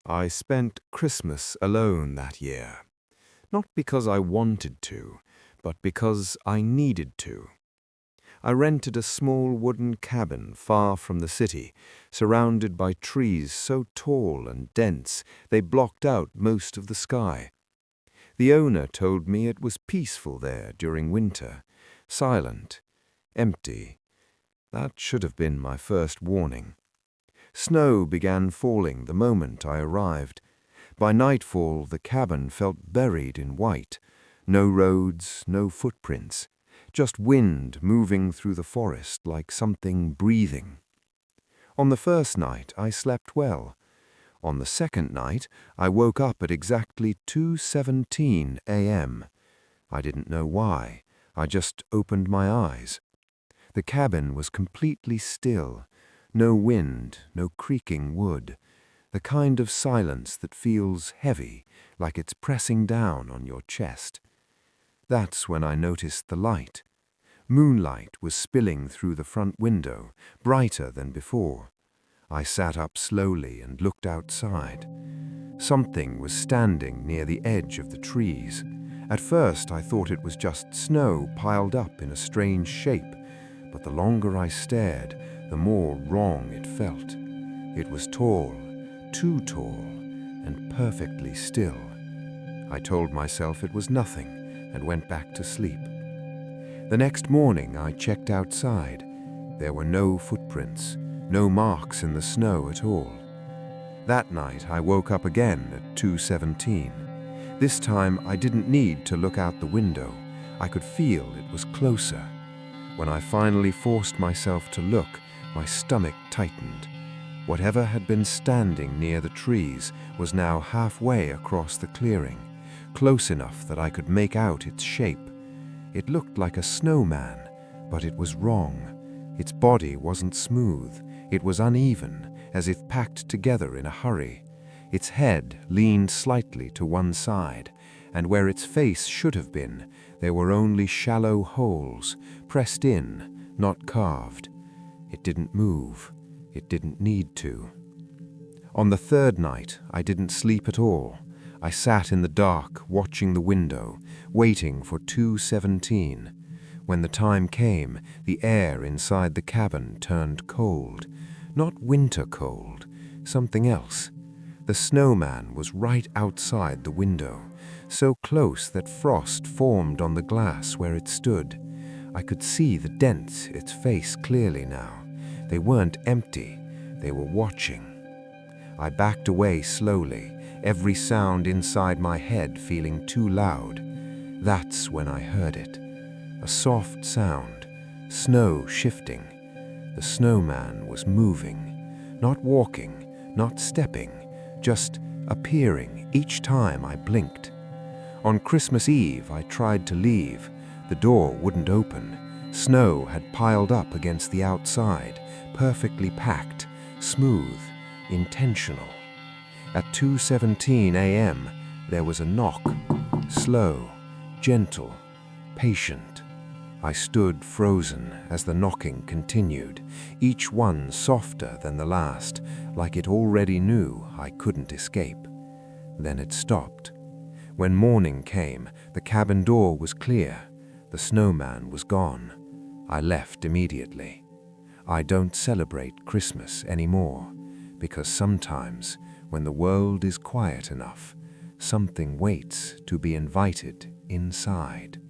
I spent Christmas alone that year, not because I wanted to, but because I needed to. I rented a small wooden cabin far from the city, surrounded by trees so tall and dense they blocked out most of the sky. The owner told me it was peaceful there during winter, silent, empty. That should have been my first warning. Snow began falling the moment I arrived. By nightfall, the cabin felt buried in white. No roads, no footprints, just wind moving through the forest like something breathing. On the first night, I slept well. On the second night, I woke up at exactly 2:17 a.m. I didn't know why. I just opened my eyes. The cabin was completely still. No wind, no creaking wood. The kind of silence that feels heavy, like it's pressing down on your chest. That's when I noticed the light. Moonlight was spilling through the front window, brighter than before. I sat up slowly and looked outside. Something was standing near the edge of the trees. At first I thought it was just snow piled up in a strange shape, but the longer I stared, the more wrong it felt. It was tall, too tall, and perfectly still. I told myself it was nothing and went back to sleep. The next morning I checked outside. There were no footprints, no marks in the snow at all. That night I woke up again at 2:17. This time I didn't need to look out the window. I could feel it was closer. When I finally forced myself to look, my stomach tightened. Whatever had been standing near the trees was now halfway across the clearing, close enough that I could make out its shape. It looked like a snowman, but it was wrong. Its body wasn't smooth. It was uneven, as if packed together in a hurry. Its head leaned slightly to one side, and where its face should have been, there were only shallow holes, pressed in, not carved. It didn't move. It didn't need to. On the third night, I didn't sleep at all. I sat in the dark, watching the window, waiting for 2:17. When the time came, the air inside the cabin turned cold. Not winter cold, something else. The snowman was right outside the window, so close that frost formed on the glass where it stood. I could see the dents its face clearly now. They weren't empty, they were watching. I backed away slowly, every sound inside my head feeling too loud. That's when I heard it. A soft sound, snow shifting. The snowman was moving, not walking, not stepping, just appearing each time I blinked. On Christmas Eve, I tried to leave. The door wouldn't open. Snow had piled up against the outside, perfectly packed, smooth, intentional. At 2:17 a.m., there was a knock, slow, gentle, patient. I stood frozen as the knocking continued, each one softer than the last, like it already knew I couldn't escape. Then it stopped. When morning came, the cabin door was clear. The snowman was gone. I left immediately. I don't celebrate Christmas anymore, because sometimes, when the world is quiet enough, something waits to be invited inside.